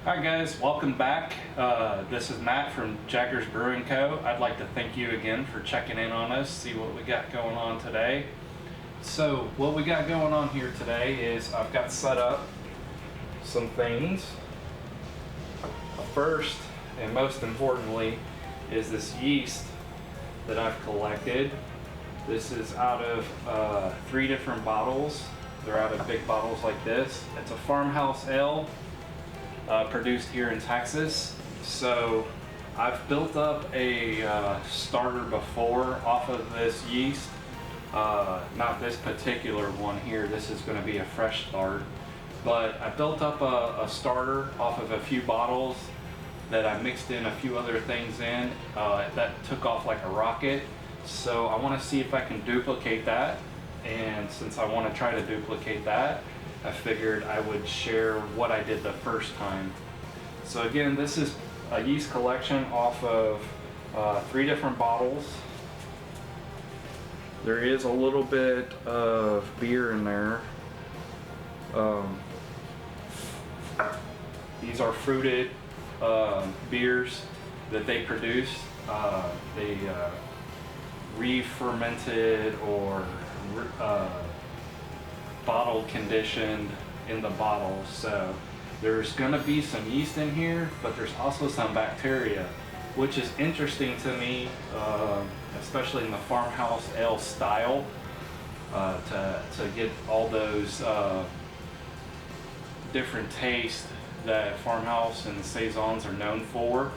Hi guys, welcome back. This is Matt from Jaggers Brewing Co. I'd like to thank you again for checking in on us, see what we got going on today. So what we got going on here today is I've got set up some things. First and most importantly is this yeast that I've collected. This is out of 3 different bottles. They're out of big bottles like this. It's a farmhouse ale. Produced here in Texas. So I've built up a starter before off of this yeast. Not this particular one here, this is going to be a fresh start. But I built up a starter off of a few bottles that I mixed in a few other things in that took off like a rocket. So I want to see if I can duplicate that. And since I want to try to duplicate that, I figured I would share what I did the first time. So again, this is a yeast collection off of 3 different bottles. There is a little bit of beer in there. These are fruited beers that they produce. They re-fermented or bottle conditioned in the bottles. So there's going to be some yeast in here, but there's also some bacteria, which is interesting to me, especially in the farmhouse ale style, to get all those different tastes that farmhouse and saisons are known for.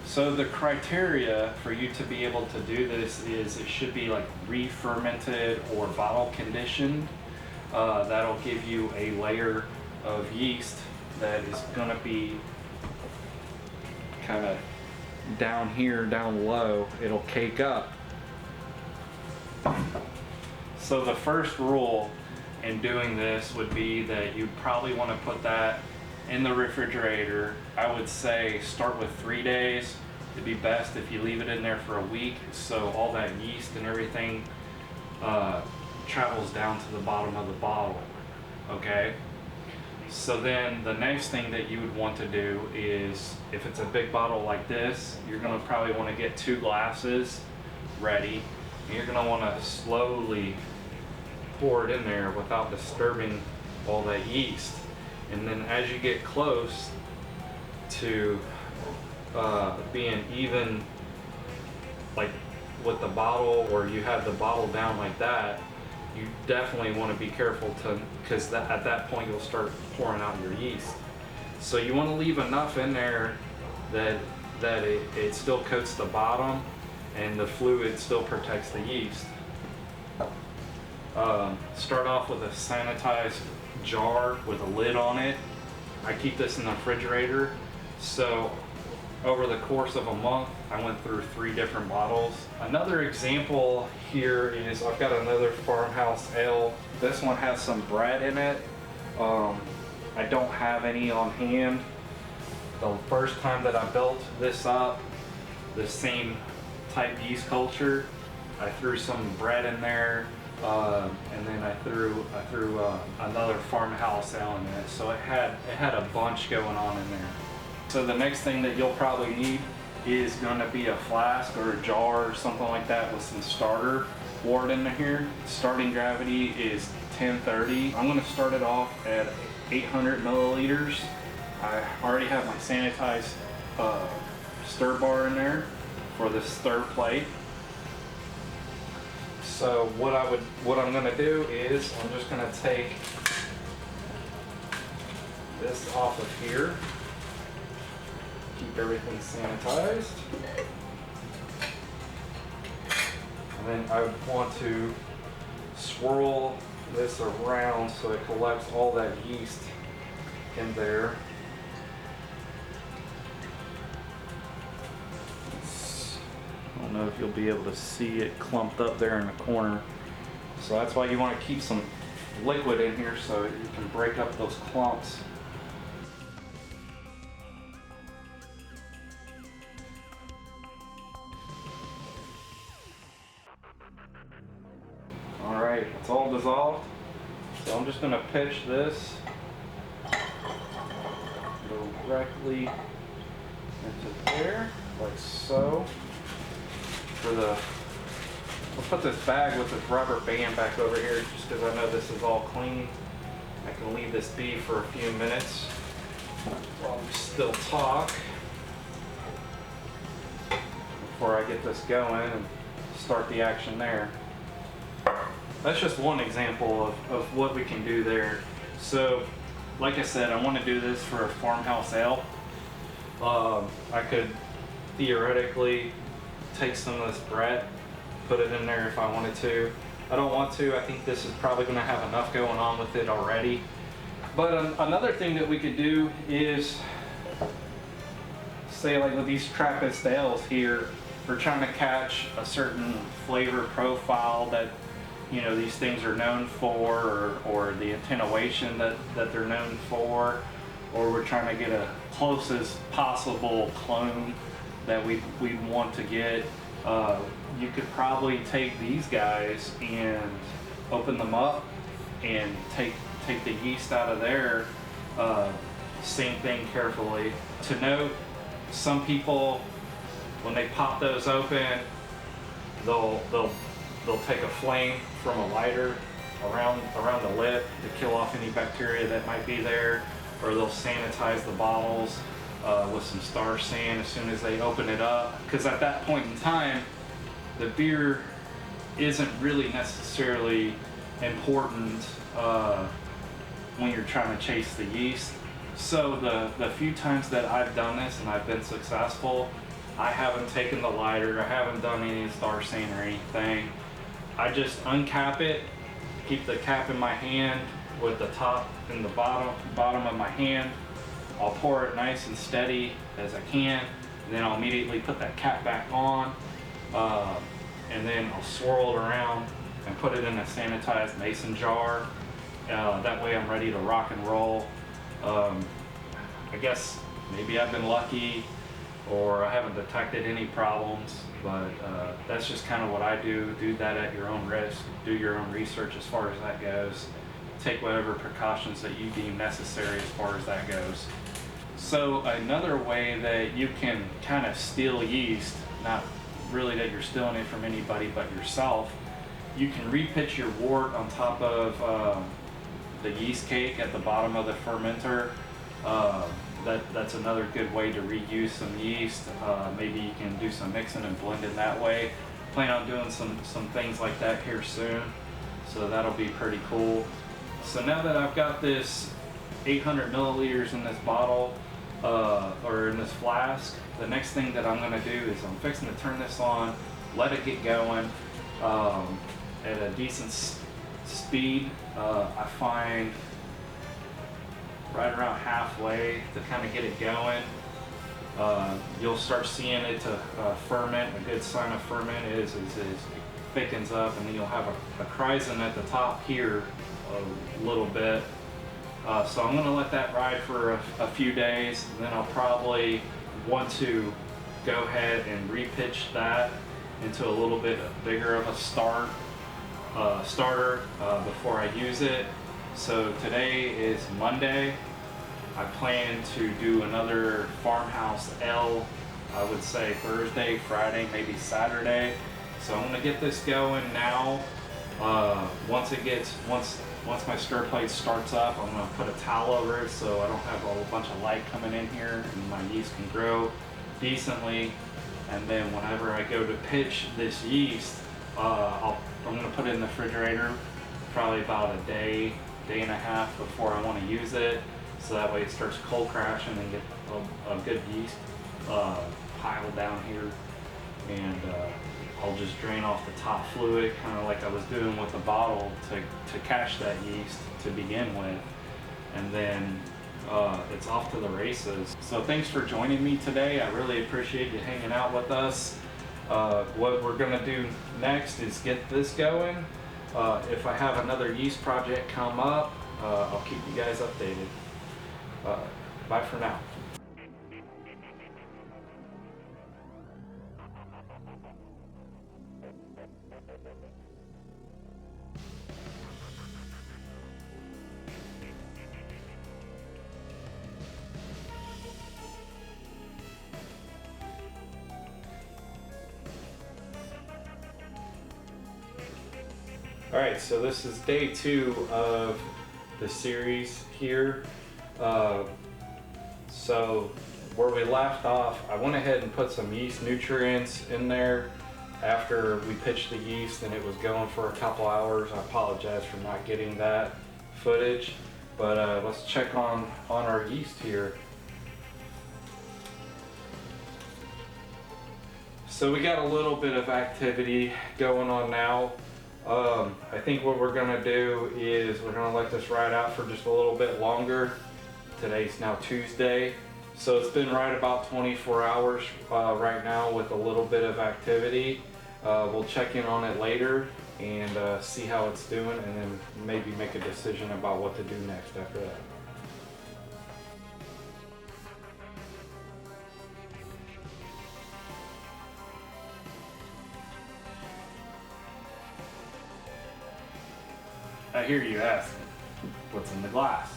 So the criteria for you to be able to do this is it should be like re-fermented or bottle conditioned. That'll give you a layer of yeast that is going to be kind of down here, down low. It'll cake up. So the first rule in doing this would be that you probably want to put that in the refrigerator. I would say start with 3 days. It'd be best if you leave it in there for a week, so all that yeast and everything travels down to the bottom of the bottle. Okay, so then the next thing that you would want to do is, if it's a big bottle like this, you're going to probably want to get 2 glasses ready, and you're going to want to slowly pour it in there without disturbing all that yeast. And then as you get close to being even, like with the bottle, or you have the bottle down like that, you definitely want to be careful because at that point you'll start pouring out your yeast. So you want to leave enough in there that it still coats the bottom and the fluid still protects the yeast. Start off with a sanitized jar with a lid on it. I keep this in the refrigerator. So over the course of a month, I went through 3 different bottles. Another example here is I've got another farmhouse ale. This one has some bread in it. I don't have any on hand. The first time that I built this up, the same type yeast culture, I threw some bread in there, and then I threw another farmhouse ale in it. So it had a bunch going on in there. So the next thing that you'll probably need is going to be a flask or a jar or something like that with some starter wort in here. Starting gravity is 1030. I'm going to start it off at 800 milliliters. I already have my sanitized stir bar in there for the stir plate. So what I'm going to do is I'm just going to take this off of here. Keep everything sanitized. And then I would want to swirl this around so it collects all that yeast in there. I don't know if you'll be able to see it clumped up there in the corner. So that's why you want to keep some liquid in here so you can break up those clumps. Alright, it's all dissolved. So I'm just going to pitch this go directly into there, like so. I'll put this bag with this rubber band back over here just because I know this is all clean. I can leave this be for a few minutes while we still talk before I get this going and start the action there. That's just one example of what we can do there. So, like I said, I want to do this for a farmhouse ale. I could theoretically take some of this Brett, put it in there if I wanted to. I don't want to. I think this is probably going to have enough going on with it already. But another thing that we could do is, say like with these Trappist ales here, we're trying to catch a certain flavor profile that, you know, these things are known for, or the attenuation that they're known for, or we're trying to get a closest possible clone that we'd want to get. You could probably take these guys and open them up and take the yeast out of there. Same thing carefully. To note, some people, when they pop those open, they'll take a flame from a lighter around the lip to kill off any bacteria that might be there, or they'll sanitize the bottles with some Star San as soon as they open it up, because at that point in time the beer isn't really necessarily important when you're trying to chase the yeast. So the few times that I've done this and I've been successful, I haven't taken the lighter, I haven't done any Star San or anything. I just uncap it, keep the cap in my hand with the top and the bottom of my hand. I'll pour it nice and steady as I can, and then I'll immediately put that cap back on, and then I'll swirl it around and put it in a sanitized mason jar. That way I'm ready to rock and roll. I guess maybe I've been lucky, or I haven't detected any problems, but that's just kind of what I do. Do that at your own risk. Do your own research as far as that goes. Take whatever precautions that you deem necessary as far as that goes. So another way that you can kind of steal yeast, not really that you're stealing it from anybody but yourself, you can repitch your wort on top of the yeast cake at the bottom of the fermenter. That's another good way to reuse some yeast. Maybe you can do some mixing and blending that way. Plan on doing some things like that here soon, so that'll be pretty cool. So now that I've got this 800 milliliters in this bottle, or in this flask, the next thing that I'm going to do is I'm fixing to turn this on, let it get going at a decent speed. I find right around halfway to kind of get it going. You'll start seeing it to ferment. A good sign of ferment is it thickens up, and then you'll have a chrysin at the top here a little bit. So I'm going to let that ride for a few days, and then I'll probably want to go ahead and repitch that into a little bit bigger of a starter before I use it. So today is Monday. I plan to do another farmhouse ale, I would say Thursday, Friday, maybe Saturday. So I'm going to get this going now. Once my stir plate starts up, I'm going to put a towel over it so I don't have a whole bunch of light coming in here, and my yeast can grow decently. And then whenever I go to pitch this yeast, I'm going to put it in the refrigerator probably about a day and a half before I want to use it, so that way it starts cold crashing and get a good yeast pile down here. And I'll just drain off the top fluid, kind of like I was doing with the bottle, to catch that yeast to begin with, and then it's off to the races. So thanks for joining me today. I really appreciate you hanging out with us. What we're going to do next is get this going. If I have another yeast project come up, I'll keep you guys updated. Bye for now. All right, so this is day 2 of the series here. So where we left off, I went ahead and put some yeast nutrients in there after we pitched the yeast and it was going for a couple hours. I apologize for not getting that footage, but let's check on our yeast here. So we got a little bit of activity going on now. I think what we're gonna do is we're gonna let this ride out for just a little bit longer. Today's now Tuesday, so it's been right about 24 hours right now with a little bit of activity. We'll check in on it later and see how it's doing, and then maybe make a decision about what to do next after that. I hear you asking, what's in the glass?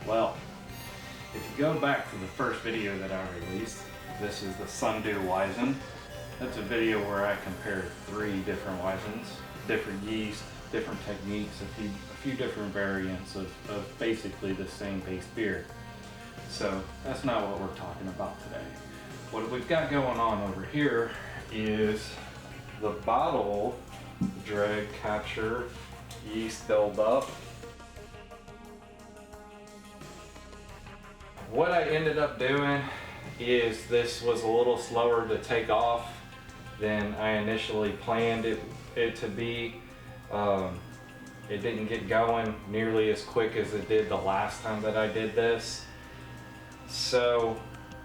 Well, if you go back to the first video that I released, this is the Sundew Weizen. That's a video where I compared 3 different Weizens, different yeast, different techniques, a few different variants of basically the same base beer. So that's not what we're talking about today. What we've got going on over here is the bottle dreg capture yeast buildup. What I ended up doing is this was a little slower to take off than I initially planned it to be. It didn't get going nearly as quick as it did the last time that I did this. So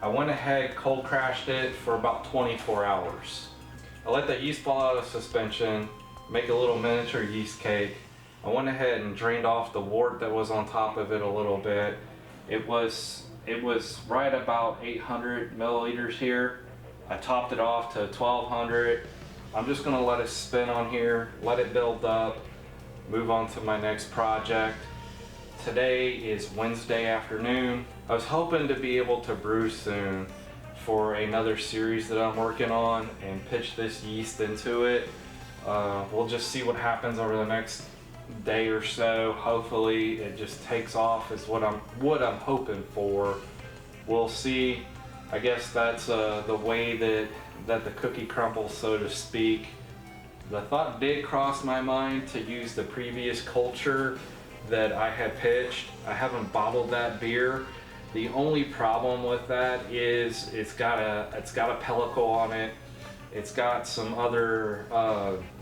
I went ahead, cold crashed it for about 24 hours. I let the yeast fall out of suspension, make a little miniature yeast cake. I went ahead and drained off the wort that was on top of it a little bit. It was right about 800 milliliters here. I topped it off to 1200. I'm just gonna let it spin on here, let it build up, move on to my next project. Today is Wednesday afternoon. I was hoping to be able to brew soon for another series that I'm working on and pitch this yeast into it. We'll just see what happens over the next day or so. Hopefully it just takes off is what I'm hoping for. We'll see. I guess that's the way that the cookie crumbles, so to speak. The thought did cross my mind to use the previous culture that I had pitched. I haven't bottled that beer. The only problem with that is it's got a pellicle on it. It's got some other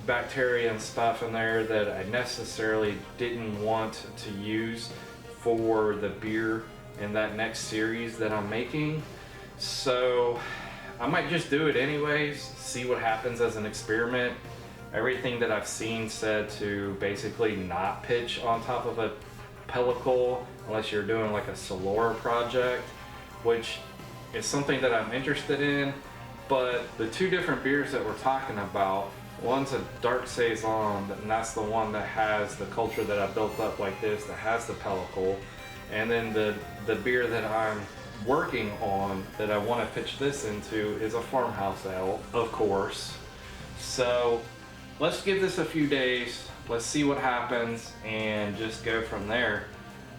bacteria and stuff in there that I necessarily didn't want to use for the beer in that next series that I'm making. So I might just do it anyways, see what happens as an experiment. Everything that I've seen said to basically not pitch on top of a pellicle unless you're doing like a Solora project, which is something that I'm interested in. But the 2 different beers that we're talking about, one's a dark saison, and that's the one that has the culture that I built up like this, that has the pellicle. And then the beer that I'm working on, that I want to pitch this into, is a farmhouse ale, of course. So let's give this a few days, let's see what happens, and just go from there.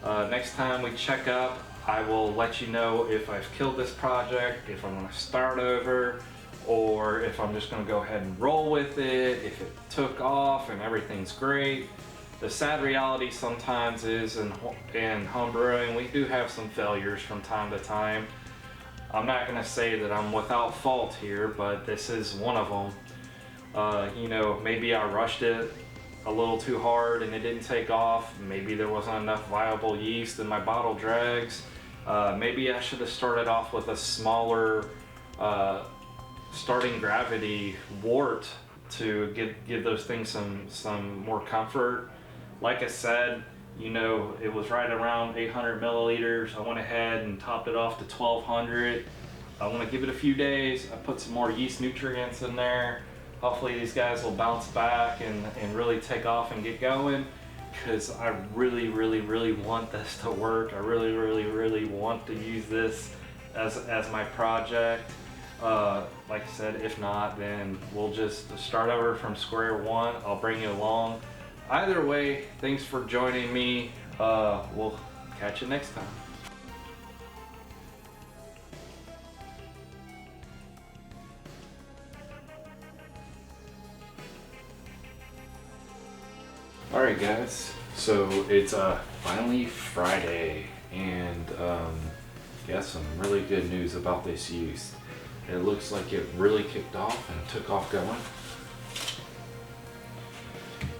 Next time we check up, I will let you know if I've killed this project, if I'm going to start over, or if I'm just going to go ahead and roll with it, if it took off and everything's great. The sad reality sometimes is in home brewing, we do have some failures from time to time. I'm not going to say that I'm without fault here, but this is one of them. You know, maybe I rushed it a little too hard and it didn't take off. Maybe there wasn't enough viable yeast in my bottle dregs. Maybe I should have started off with a smaller starting gravity wort to give those things some more comfort. Like I said, you know, it was right around 800 milliliters. I went ahead and topped it off to 1200. I want to give it a few days. I put some more yeast nutrients in there. Hopefully these guys will bounce back and really take off and get going, because I really want this to work. I really want to use this as my project. Like I said, if not, then we'll just start over from square one. I'll bring you along. Either way, thanks for joining me. We'll catch you next time. Alright guys, so it's finally Friday, and got some really good news about this yeast. It looks like it really kicked off and took off going.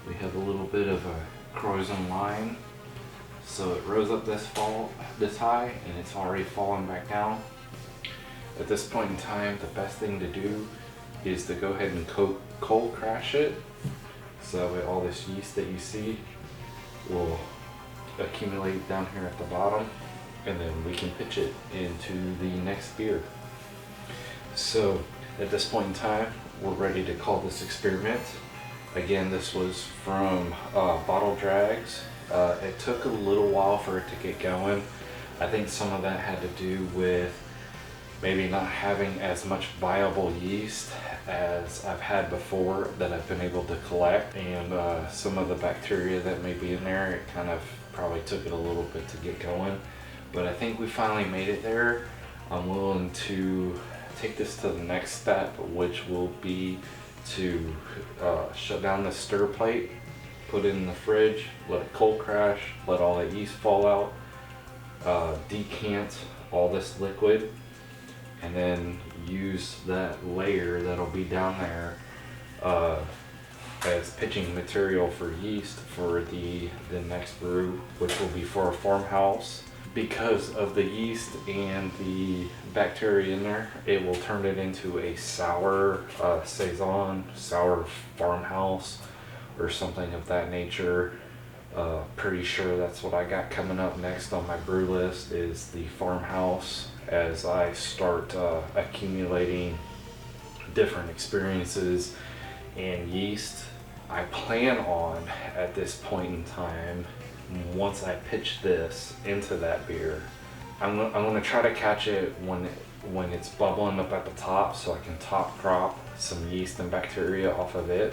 We have a little bit of a croissant line, so it rose up this high, and it's already fallen back down. At this point in time, the best thing to do is to go ahead and cold crash it, so that way all this yeast that you see will accumulate down here at the bottom, and then we can pitch it into the next beer. So at this point in time, we're ready to call this experiment. Again, this was from Bottle Dregs. It took a little while for it to get going. I think some of that had to do with maybe not having as much viable yeast as I've had before that I've been able to collect, and some of the bacteria that may be in there, it kind of probably took it a little bit to get going. But I think we finally made it there. I'm willing to take this to the next step, which will be to shut down the stir plate, put it in the fridge, let it cold crash, let all that yeast fall out, decant all this liquid, and then use that layer that'll be down there as pitching material for yeast for the next brew, which will be for a farmhouse. Because of the yeast and the bacteria in there, it will turn it into a sour saison, sour farmhouse, or something of that nature. Pretty sure that's what I got coming up next on my brew list, is the farmhouse, as I start accumulating different experiences in yeast. I plan on, at this point in time, once I pitch this into that beer, I'm going to try to catch it when it's bubbling up at the top, so I can top crop some yeast and bacteria off of it.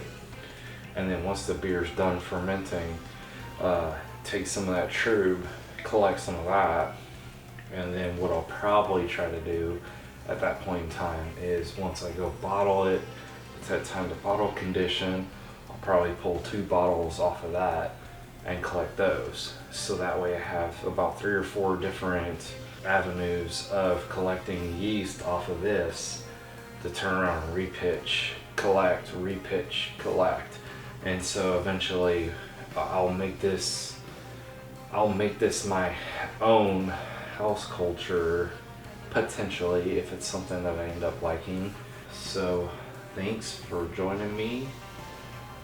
And then once the beer's done fermenting, take some of that trub, collect some of that, and then what I'll probably try to do at that point in time is, once I go bottle it, it's that time to bottle condition, I'll probably pull 2 bottles off of that and collect those. So that way I have about 3 or 4 different avenues of collecting yeast off of this to turn around and repitch, collect, repitch, collect. And so eventually I'll make this my own house culture, potentially, if it's something that I end up liking. So thanks for joining me.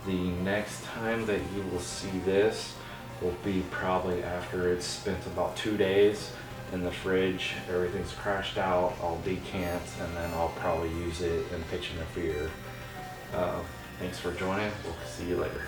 The next time that you will see this will be probably after it's spent about 2 days in the fridge. Everything's crashed out, I'll decant, and then I'll probably use it and pitch in a beer. Thanks for joining. We'll see you later.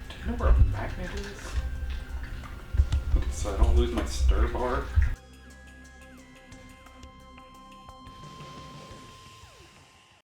Do you know where a magnet is? So I don't lose my stir bar.